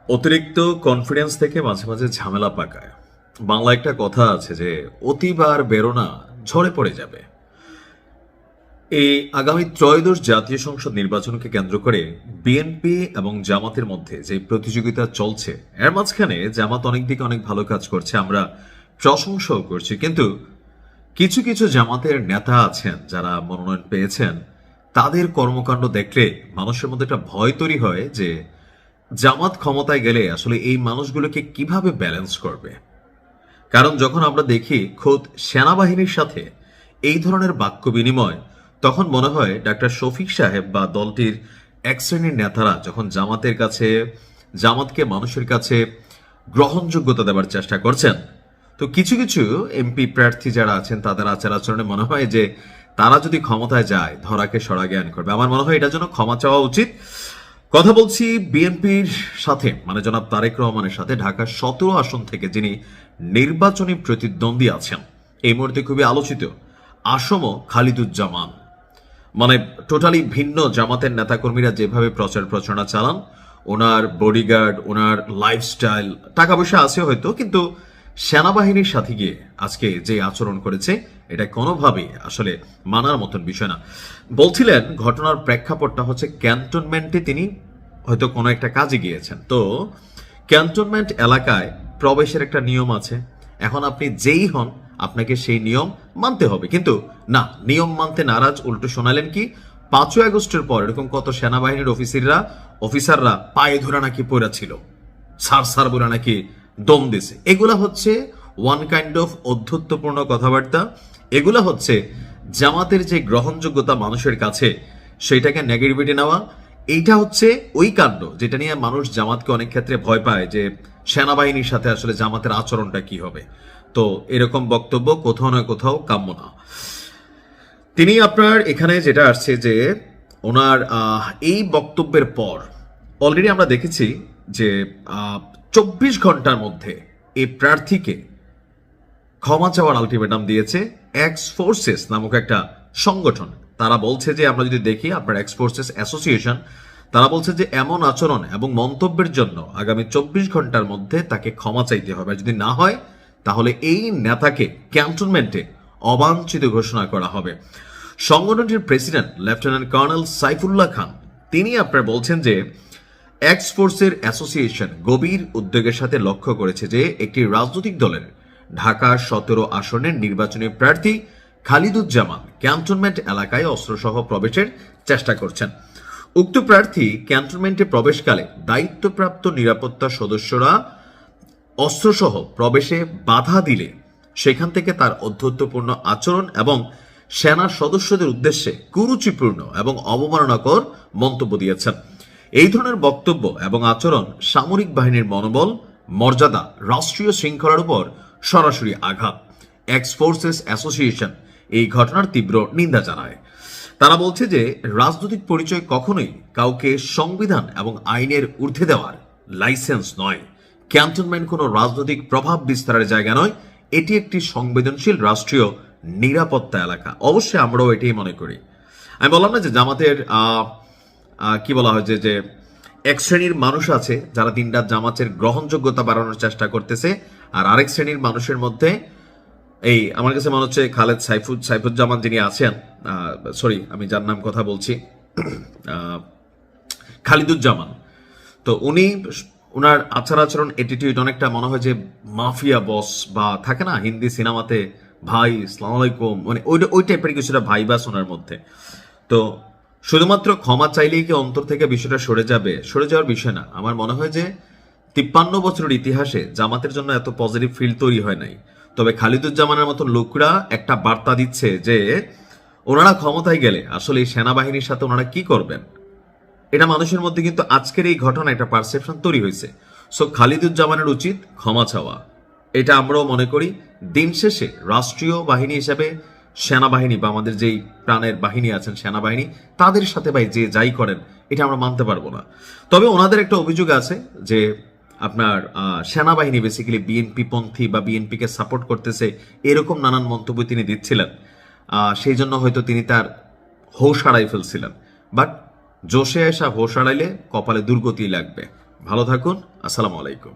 অতিরিক্ত কনফিডেন্স থেকে মাঝে মাঝে ঝামেলা পাকায়। বাংলা একটা কথা আছে যে অতিবার বেরোনা ঝরে পড়ে যাবে। এই আগামী ত্রয়োদশ জাতীয় সংসদ নির্বাচনকে কেন্দ্র করে বিএনপি এবং জামাতের মধ্যে যে প্রতিযোগিতা চলছে, এর মাঝখানে জামাত অনেক দিকে অনেক ভালো কাজ করছে, আমরা প্রশংসাও করছি। কিন্তু কিছু কিছু জামাতের নেতা আছেন যারা মনোনয়ন পেয়েছেন, তাদের কর্মকাণ্ড দেখলে মানুষের মধ্যে একটা ভয় তৈরি হয় যে জামাত ক্ষমতায় গেলে আসলে এই মানুষগুলোকে কিভাবে ব্যালেন্স করবে। কারণ যখন আমরা দেখি খোদ সেনাবাহিনীর সাথে এই ধরনের বাক্য বিনিময়, তখন মনে হয় ডাক্তার শফিক সাহেব বা দলটির এক শ্রেণীর নেতারা যখন জামাতকে মানুষের কাছে গ্রহণযোগ্যতা দেওয়ার চেষ্টা করছেন, তো কিছু কিছু এমপি প্রার্থী যারা আছেন তাদের আচার আচরণে মনে হয় যে তারা যদি ক্ষমতায় যায় ধরাকে সরা জ্ঞান করবে। আমার মনে হয় এটার জন্য ক্ষমা চাওয়া উচিত। কথা বলছি বিএনপির সাথে, মানে জনাব তারেক রহমানের সাথে ঢাকা 17 আসন থেকে যিনি নির্বাচনী প্রতিদ্বন্দ্বী আছেন, এই মুহূর্তে খুবই আলোচিত আসম খালিদুজ্জামান। মানে টোটালি ভিন্ন জামাতের নেতাকর্মীরা যেভাবে প্রচার প্রচারণা চালান, ওনার বডিগার্ড, ওনার লাইফস্টাইল, টাকা পয়সা আছে হয়তো, কিন্তু সেনাবাহিনীর সাথে গিয়ে আজকে যে আচরণ করেছে এটা কোনোভাবেই আসলে মানার মতন বিষয় না। বলছিলেন ঘটনার প্রেক্ষাপটটা হচ্ছে ক্যান্টনমেন্টে তিনি হয়তো কোনো একটা কাজে গিয়েছেন, তো ক্যান্টনমেন্ট এলাকায় প্রবেশের একটা নিয়ম আছে। এখন আপনি যেই হন আপনাকে সেই নিয়ম মানতে হবে, কিন্তু না, নিয়ম মানতে নারাজ। উল্টো শোনালেন কি 5ই আগস্টের পর এরকম কত সেনাবাহিনীর অফিসাররা পায়ে ধরে নাকি পড়া ছিল, সার বলে নাকি দম দিছে। এগুলা হচ্ছে ওয়ান কাইন্ড অফ অধ্যত্বপূর্ণ কথাবার্তা। এগুলা হচ্ছে জামাতের যে গ্রহণযোগ্যতা মানুষের কাছে, সেইটাকে নেগেটিভিটি নেওয়া। এইটা হচ্ছে ওই কাণ্ড যেটা নিয়ে মানুষ জামাতকে অনেক ক্ষেত্রে ভয় পায় যে সেনাবাহিনীর সাথে আসলে জামাতের আচরণটা কি হবে। তো এরকম বক্তব্য কোথাও না কোথাও কাম্য না। তিনি আপনার এখানে যেটা আসছে যে ওনার এই বক্তব্যের পর অলরেডি আমরা দেখেছি যে 24 ঘন্টার মধ্যে এই প্রার্থীকে ক্ষমা চাওয়ার আলটিমেটাম দিয়েছে এক্স ফোর্সেস নামক একটা সংগঠন। তারা বলছে যে আমরা যদি দেখি আপনার এক্স ফোর্সেস অ্যাসোসিয়েশন, তারা বলছে যে এমন আচরণ এবং মন্তব্যের জন্য আগামী 24 ঘন্টার মধ্যে তাকে ক্ষমা চাইতে হবে। যদি না হয় তাহলে এই নেতাকে ক্যান্টনমেন্টে অবাঞ্ছিত ঘোষণা করা হবে। সংগঠনটির প্রেসিডেন্ট লেফটেন্যান্ট কর্নেল সাইফুল্লাহ খান তিনি আপনার বলছেন যে এক্স ফোর্সের অ্যাসোসিয়েশন গভীর উদ্যোগের সাথে লক্ষ্য করেছে যে একটি রাজনৈতিক দলের ঢাকা 17 আসনের নির্বাচনী প্রার্থী খালিদুজ্জামান ক্যান্টনমেন্ট এলাকায় অস্ত্রসহ প্রবেশের চেষ্টা করছেন। উক্ত প্রার্থী ক্যান্টনমেন্টে প্রবেশকালে দায়িত্বপ্রাপ্ত নিরাপত্তা সদস্যরা অস্ত্রসহ প্রবেশে বাধা দিলে সেখান থেকে তার অধ্যত্বপূর্ণ আচরণ এবং সেনা সদস্যদের উদ্দেশ্যে কুরুচিপূর্ণ এবং অবমাননাকর মন্তব্য দিয়েছেন। এই ধরনের বক্তব্য এবং আচরণ সামরিক বাহিনীর মনোবল, মর্যাদা, রাষ্ট্রীয় শৃঙ্খলার উপর সরাসরি আঘাত। এক্স ফোর্সেস অ্যাসোসিয়েশন এই ঘটনার তীব্র নিন্দা জানায়। তারা বলছে যে রাজনৈতিক পরিচয় কখনোই কাউকে সংবিধান এবং আইনের ঊর্ধ্বে দেওয়ার লাইসেন্স নয়। ক্যান্টনমেন্ট কোনো রাজনৈতিক প্রভাব বিস্তারের জায়গা নয়, এটি একটি সংবেদনশীল রাষ্ট্রীয় নিরাপত্তা এলাকা। অবশ্যই আমরাও এটাই মনে করি। আমি বললাম না যে জামাতের কি বলা হয় যে এক শ্রেণীর মানুষ আছে যারা দিনরাত জামাতের গ্রহণযোগ্যতা বাড়ানোর চেষ্টা করতেছে, আর আরেক শ্রেণীর মানুষের মধ্যে এই আমার কাছে মনে হচ্ছে খালেদ সাইফুজ্জামান যিনি আছেন, সরি আমি যার নাম কথা বলছি, খালিদুজ্জামান, তো উনি ওনার আচার আচরণ অ্যাটিটিউড অনেকটা মনে হয় যে মাফিয়া বস, বা থাকে না হিন্দি সিনেমাতে ভাই আসসালামু আলাইকুম, মানে ওই টাইপের কিছুটা ভাইবাস ওনার মধ্যে। তো শুধুমাত্র ক্ষমা চাইলেই কি অন্তর থেকে বিষয়টা সরে যাওয়ার বিষয় না। আমার মনে হয় যে 53 বছরের ইতিহাসে জামাতের জন্য এত পজিটিভ ফিল তৈরি হয় নাই। তবে খালিদুজ্জামানের মতো লোকরা একটা বার্তা দিচ্ছে যে ওনারা ক্ষমতায় গেলে আসলে এই সেনাবাহিনীর সাথে ওনারা কি করবেন, এটা মানুষের মধ্যে কিন্তু আজকের এই ঘটনা একটা পারসেপশন তৈরি হয়েছে। সো খালিদুজ্জামানের উচিত ক্ষমা চাওয়া, এটা আমরাও মনে করি। দিন শেষে রাষ্ট্রীয় বাহিনী হিসেবে সেনাবাহিনী বা আমাদের যেই প্রাণের বাহিনী আছেন সেনাবাহিনী, তাদের সাথে ভাই যে যাই করেন এটা আমরা মানতে পারবো না। তবে ওনাদের একটা অভিযোগ আছে যে আপনার সেনাবাহিনী বেসিক্যালি বিএনপি পন্থী বা বিএনপিকে সাপোর্ট করতেছে, এরকম নানান মন্তব্য তিনি দিচ্ছিলেন। সেই জন্য হয়তো তিনি তার হোশ হারাই ফেলছিলেন। বাট জোশে আসা হোশ হারাইলে কপালে দুর্গতি লাগবে। ভালো থাকুন। আসসালামু আলাইকুম।